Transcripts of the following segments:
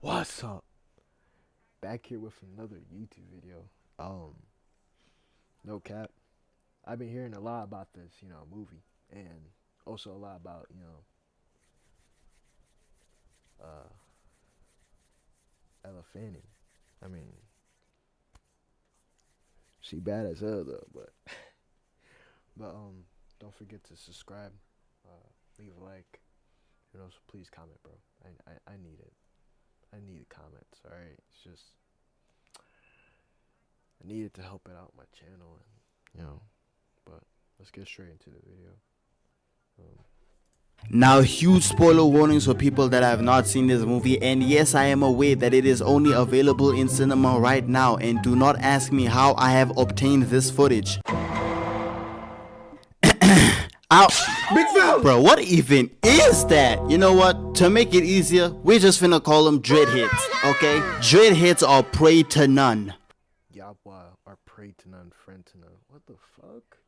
What's up? Back here with another YouTube video. No cap. I've been hearing a lot about this, movie, and also a lot about, Ella Fanning. I mean, she bad as hell though, but don't forget to subscribe, leave a like, so please comment, bro. I need it. I need comments, alright? It's just, I need it to help it out my channel, and, but let's get straight into the video. Now, huge spoiler warnings for people that have not seen this movie, and yes, I am aware that it is only available in cinema right now, and do not ask me how I have obtained this footage. Ow. Big Phil! Bro, what even is that? You know what? To make it easier, we're just finna call them dread hits, okay? Dread hits are prey to none. Yabwa are prey to none, friend to none. What the fuck?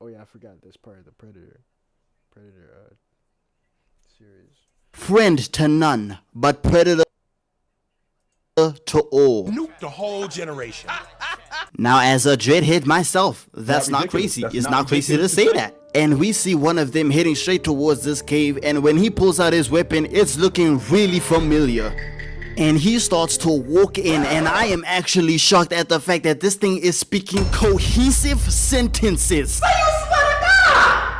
Oh yeah, I forgot this part of the Predator series. Friend to none, but predator to all. Nuke the whole generation. Now, as a dreadhead myself, that's not crazy. It's not crazy to say that. And we see one of them heading straight towards this cave, and when he pulls out his weapon, it's looking really familiar. And he starts to walk in, and I am actually shocked at the fact that this thing is speaking cohesive sentences.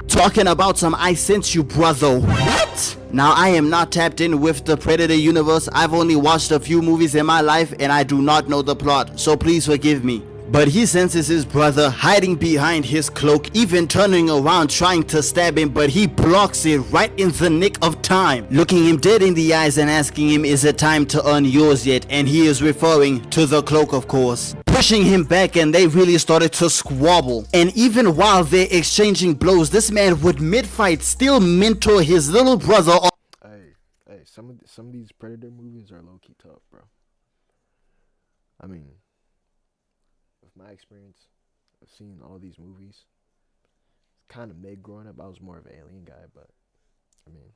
Talking about some "I sent you, brother." What? Now, I am not tapped in with the Predator universe. I've only watched a few movies in my life, and I do not know the plot, so please forgive me. But he senses his brother hiding behind his cloak, even turning around trying to stab him, but he blocks it right in the nick of time, looking him dead in the eyes and asking him, "Is it time to earn yours yet?" And he is referring to the cloak, of course. Pushing him back, and they really started to squabble. And even while they're exchanging blows, this man would mid-fight still mentor his little brother. Hey, some of these Predator movies are low-key tough, bro. I mean, with my experience of seeing all these movies, it's kind of mid growing up. I was more of an Alien guy, but I mean,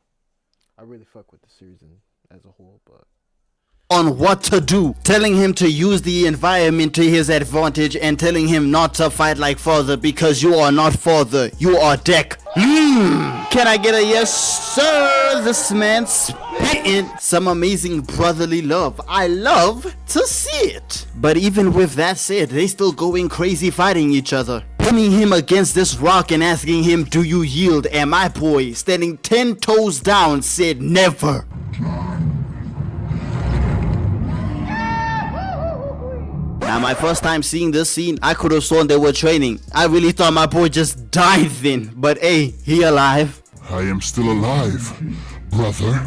I really fuck with the series as a whole, but On what to do, telling him to use the environment to his advantage, and telling him not to fight like father because you are not father, you are deck. Can I get a yes sir? This man spitting some amazing brotherly love. I love to see it. But even with that said, they still going crazy fighting each other, pinning him against this rock and asking him, "Do you yield?" And my boy, standing 10 toes down, said never. Now, my first time seeing this scene, I could have sworn they were training. I really thought my boy just died then, but hey, he alive. I am still alive, brother.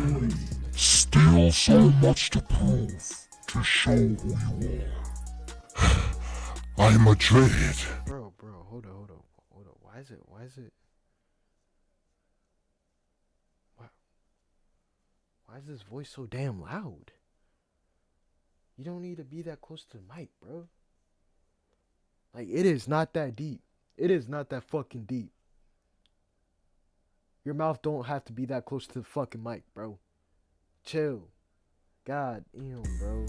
Still so much to prove, to show who you are. I'm a dread. bro, hold on. Why is it? Why is this voice so damn loud? You don't need to be that close to the mic, bro. Like, it is not that deep. It is not that fucking deep. Your mouth don't have to be that close to the fucking mic, bro. Chill. God damn, bro.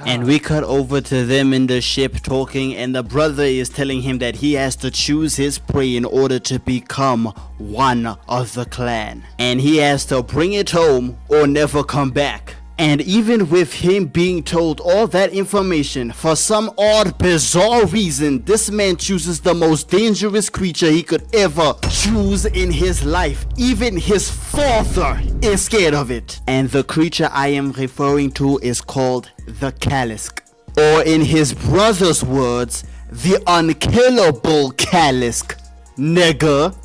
And we cut over to them in the ship talking, and the brother is telling him that he has to choose his prey in order to become one of the clan. And he has to bring it home or never come back. And even with him being told all that information, for some odd, bizarre reason, this man chooses the most dangerous creature he could ever choose in his life. Even his father is scared of it. And the creature I am referring to is called the Kalisk. Or in his brother's words, the unkillable Kalisk. Nigga.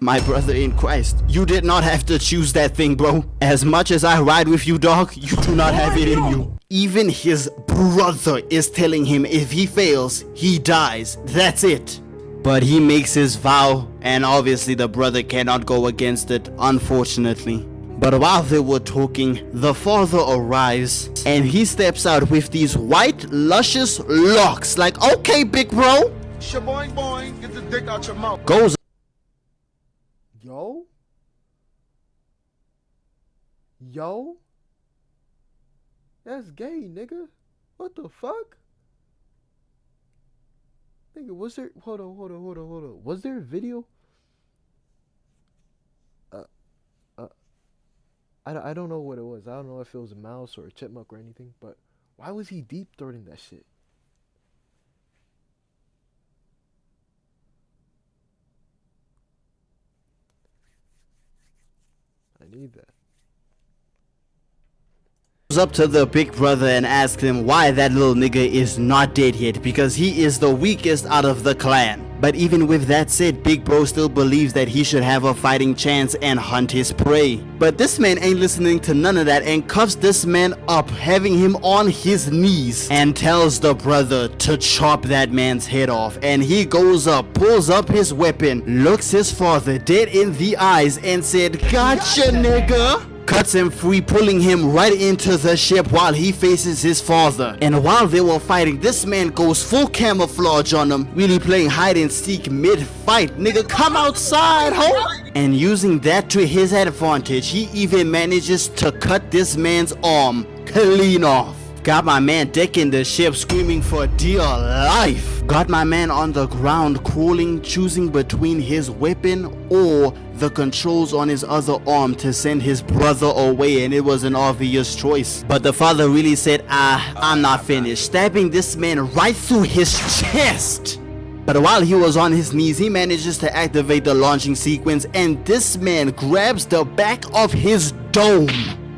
My brother in Christ, you did not have to choose that thing, bro. As much as I ride with you, dog, you do not have it in you. Even his brother is telling him if he fails, he dies. That's it. But he makes his vow, and obviously the brother cannot go against it, unfortunately. But while they were talking, the father arrives, and he steps out with these white, luscious locks. Like, okay, big bro. Shaboing boing, get the dick out your mouth. Goes Yo? Yo, that's gay, nigga. What the fuck? Nigga, was there? Hold on. Was there a video? I don't know what it was. I don't know if it was a mouse or a chipmunk or anything. But why was he deep throating that shit? I need that. Up to the big brother and asked him why that little nigga is not dead yet, because he is the weakest out of the clan. But even with that said, big bro still believes that he should have a fighting chance and hunt his prey. But this man ain't listening to none of that and cuffs this man up, having him on his knees, and tells the brother to chop that man's head off. And he goes up, pulls up his weapon, looks his father dead in the eyes and said, "Gotcha, nigga." Cuts him free, pulling him right into the ship while he faces his father. And while they were fighting, this man goes full camouflage on him, really playing hide and seek mid-fight. Nigga, come outside, ho! And using that to his advantage, he even manages to cut this man's arm clean off. Got my man decking the ship, screaming for dear life. Got my man on the ground, crawling, choosing between his weapon or the controls on his other arm to send his brother away, and it was an obvious choice. But the father really said, I'm not finished, stabbing this man right through his chest. But while he was on his knees, he manages to activate the launching sequence, and this man grabs the back of his dome.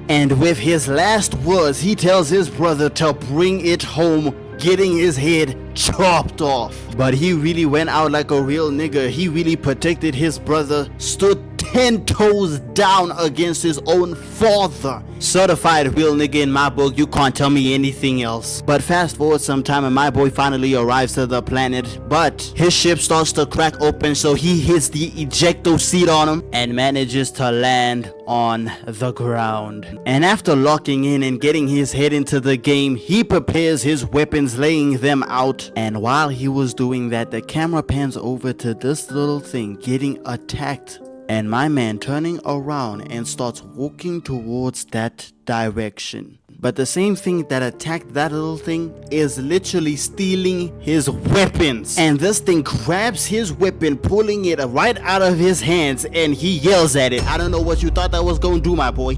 And with his last words, he tells his brother to bring it home, getting his head chopped off. But he really went out like a real nigga. He really protected his brother, stood 10 toes down against his own father. Certified real nigga in my book, you can't tell me anything else. But fast forward some time and my boy finally arrives to the planet, but his ship starts to crack open, so he hits the ejecto seat on him and manages to land on the ground. And after locking in and getting his head into the game, he prepares his weapons, laying them out. And while he was doing that, the camera pans over to this little thing getting attacked, and my man turning around and starts walking towards that direction. But the same thing that attacked that little thing is literally stealing his weapons. And this thing grabs his weapon, pulling it right out of his hands, and he yells at it. I don't know what you thought that was gonna do, my boy.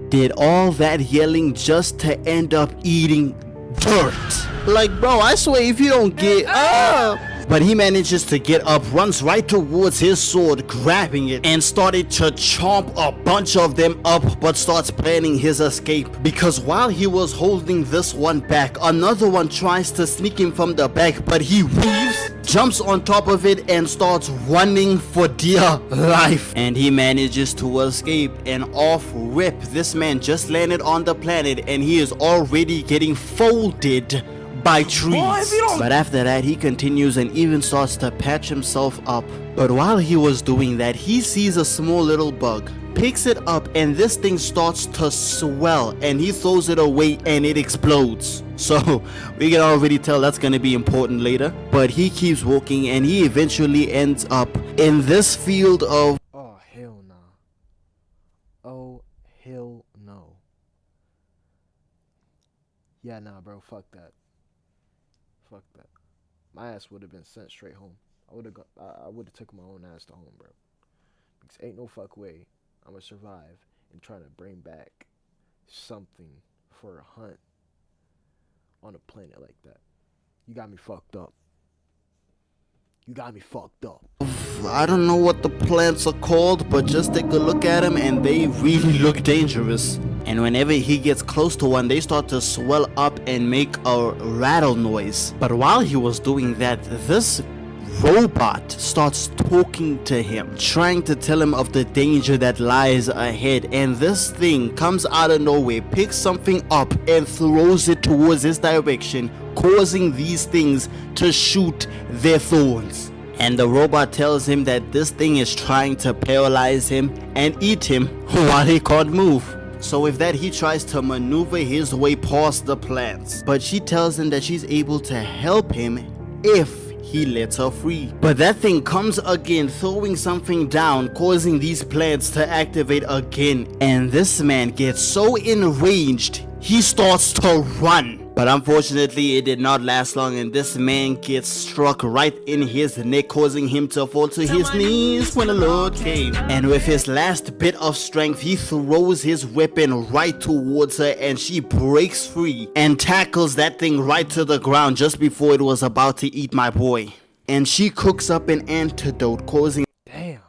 Did all that yelling just to end up eating dirt. Like, bro, I swear if you don't get up. But he manages to get up, runs right towards his sword, grabbing it, and started to chomp a bunch of them up, but starts planning his escape. Because while he was holding this one back, another one tries to sneak him from the back, but he weaves, jumps on top of it, and starts running for dear life. And he manages to escape, and off rip, this man just landed on the planet, and he is already getting folded by trees. But after that, he continues and even starts to patch himself up. But while he was doing that, he sees a small little bug, picks it up, and this thing starts to swell, and he throws it away and it explodes. So we can already tell that's gonna be important later. But he keeps walking and he eventually ends up in this field of oh hell no. Oh hell no. Yeah, nah, bro, fuck that. Fuck that. My ass would have been sent straight home. I would have took my own ass to home, bro. Because ain't no fuck way I'm gonna survive and try to bring back something for a hunt on a planet like that. You got me fucked up. You got me fucked up. I don't know what the plants are called, but just take a look at them and they really look dangerous. And whenever he gets close to one, they start to swell up and make a rattle noise. But while he was doing that, this robot starts talking to him, trying to tell him of the danger that lies ahead. And this thing comes out of nowhere, picks something up and throws it towards his direction, causing these things to shoot their thorns. And the robot tells him that this thing is trying to paralyze him and eat him while he can't move. So with that, he tries to maneuver his way past the plants. But she tells him that she's able to help him if he lets her free. But that thing comes again, throwing something down, causing these plants to activate again. And this man gets so enraged, he starts to run. But unfortunately, it did not last long, and this man gets struck right in his neck, causing him to fall to his knees when the Lord came. And with his last bit of strength, he throws his weapon right towards her, and she breaks free and tackles that thing right to the ground just before it was about to eat my boy. And she cooks up an antidote, causing Damn.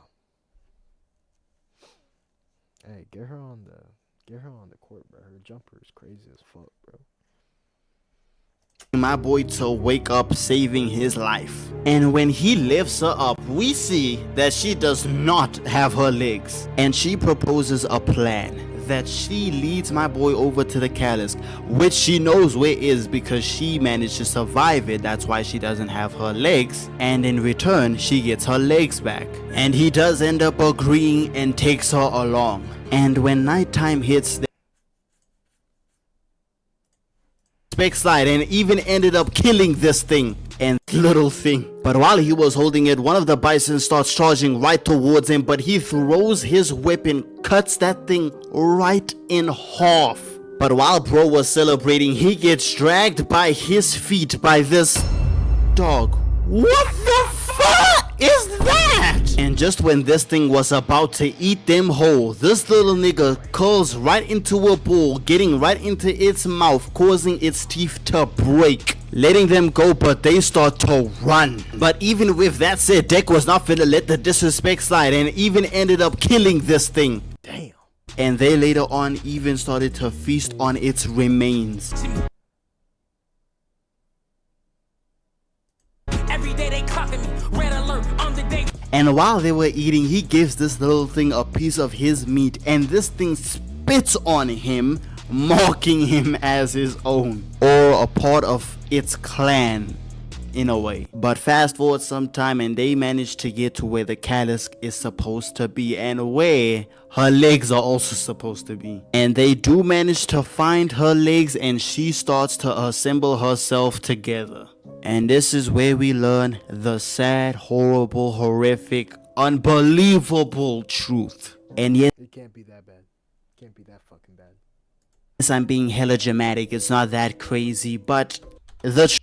Hey, get her on the court, bro. Her jumper is crazy as fuck, bro. my boy to wake up, saving his life. And when he lifts her up, we see that she does not have her legs, and she proposes a plan that she leads my boy over to the Calisk, which she knows where is because she managed to survive it. That's why she doesn't have her legs, and in return she gets her legs back. And he does end up agreeing and takes her along. And when nighttime hits, slide and even ended up killing this thing and little thing. But while he was holding it, one of the bison starts charging right towards him, but he throws his weapon, cuts that thing right in half. But while bro was celebrating, he gets dragged by his feet by this dog. What the fuck is that? And just when this thing was about to eat them whole, this little nigga curls right into a ball, getting right into its mouth, causing its teeth to break, letting them go, but they start to run. But even with that said, Deck was not finna let the disrespect slide and even ended up killing this thing. Damn. And they later on even started to feast on its remains. Every day they clocking me, red alert on the day. And while they were eating, he gives this little thing a piece of his meat, and this thing spits on him, marking him as his own, or a part of its clan in a way. But fast forward some time and they manage to get to where the Calisk is supposed to be and where her legs are also supposed to be. And they do manage to find her legs, and she starts to assemble herself together. And this is where we learn the sad, horrible, horrific, unbelievable truth. And yet, It can't be that bad. Can't be that fucking bad. yes, I'm being hella dramatic, it's not that crazy, but the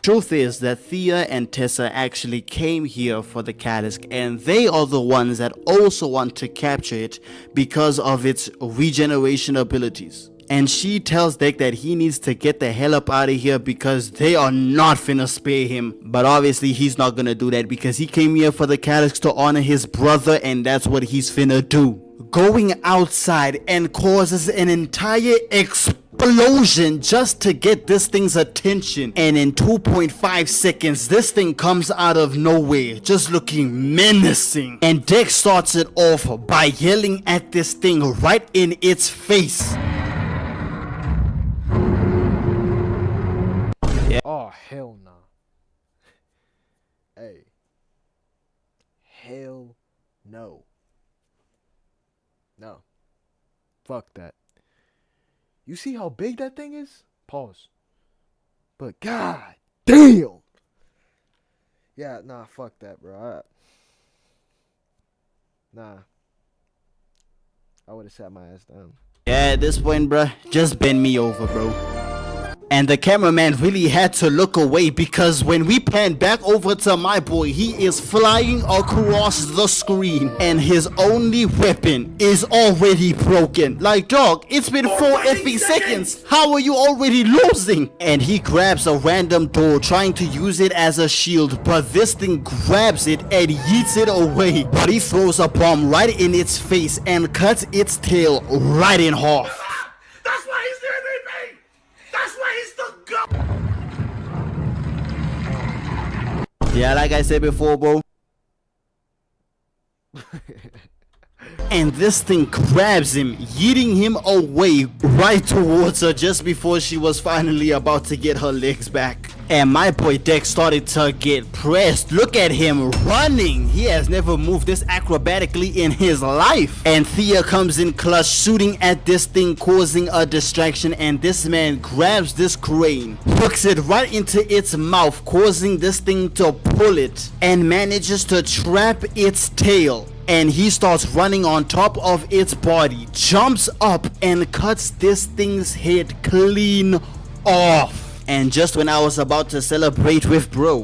truth is that Thea and Tessa actually came here for the Calisk, and they are the ones that also want to capture it because of its regeneration abilities. And she tells Deck that he needs to get the hell up out of here because they are not finna spare him. But obviously he's not gonna do that because he came here for the Calisk to honor his brother, and that's what he's finna do. Going outside and causes an entire explosion just to get this thing's attention. And in 2.5 seconds, this thing comes out of nowhere, just looking menacing. And Deck starts it off by yelling at this thing right in its face. Oh, hell nah. Hey. Hell no. No. Fuck that. You see how big that thing is? Pause. But god damn. Yeah, nah, fuck that, bro. I would have sat my ass down. Yeah, at this point, bruh, just bend me over, bro. And the cameraman really had to look away because when we pan back over to my boy, he is flying across the screen and his only weapon is already broken. Like, dog, it's been 4 effing seconds. How are you already losing? And he grabs a random door trying to use it as a shield, but this thing grabs it and yeets it away. But he throws a bomb right in its face and cuts its tail right in half. That's why he's the MVP! That's why he's the GOAT! Yeah, like I said before, bro. And this thing grabs him, yeeting him away right towards her just before she was finally about to get her legs back. And my boy Deck started to get pressed. Look at him running. He has never moved this acrobatically in his life. And Thea comes in clutch, shooting at this thing, causing a distraction. And this man grabs this crane, hooks it right into its mouth, causing this thing to pull it, and manages to trap its tail. And he starts running on top of its body, jumps up and cuts this thing's head clean off. And just when I was about to celebrate with bro,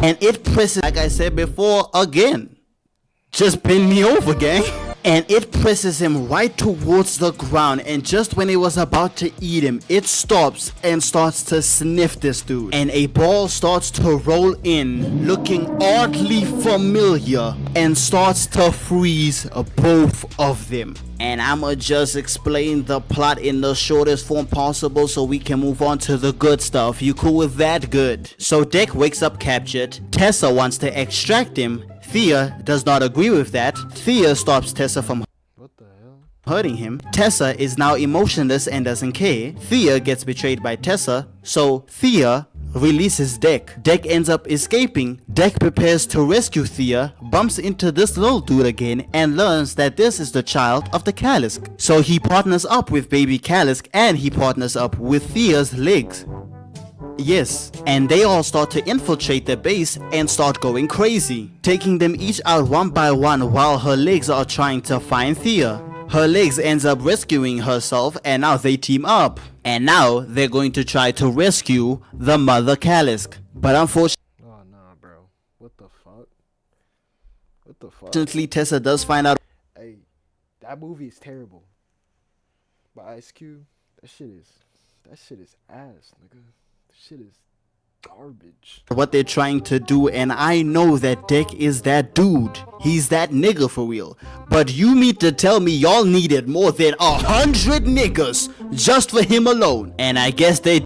and it presses, like I said before, again, just bend me over, gang. And it presses him right towards the ground, and just when it was about to eat him, it stops and starts to sniff this dude. And a ball starts to roll in, looking oddly familiar, and starts to freeze both of them. And I'ma just explain the plot in the shortest form possible so we can move on to the good stuff. You cool with that? Good. So Deck wakes up captured. Tessa wants to extract him. Thea does not agree with that. Thea stops Tessa from hurting him. Tessa is now emotionless and doesn't care. Thea gets betrayed by Tessa, so Thea releases Deck. Deck ends up escaping. Deck prepares to rescue Thea, bumps into this little dude again, and learns that this is the child of the Kalisk. So he partners up with baby Kalisk, and he partners up with Thea's legs. Yes, and they all start to infiltrate the base and start going crazy, taking them each out one by one while her legs are trying to find Thea. Her legs ends up rescuing herself, and now they team up. And now they're going to try to rescue the mother Kalisk. But unfortunately, Oh nah, bro. What the fuck? What the fuck? Tessa does find out. Hey, that movie is terrible. But Ice Cube, that shit is ass, nigga. That shit is garbage. What they're trying to do, and I know that Deck is that dude. He's that nigga for real. But you mean to tell me y'all needed more than 100 niggas just for him alone? And I guess they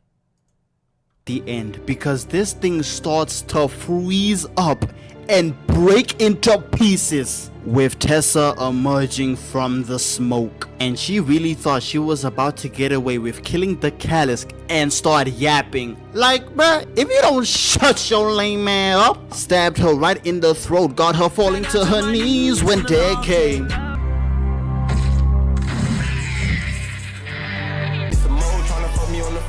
the end, because this thing starts to freeze up and break into pieces, with Tessa emerging from the smoke. And she really thought she was about to get away with killing the Kalisk and start yapping like, bruh, if you don't shut your lame man up. Stabbed her right in the throat, got her falling to her knees when Dead came.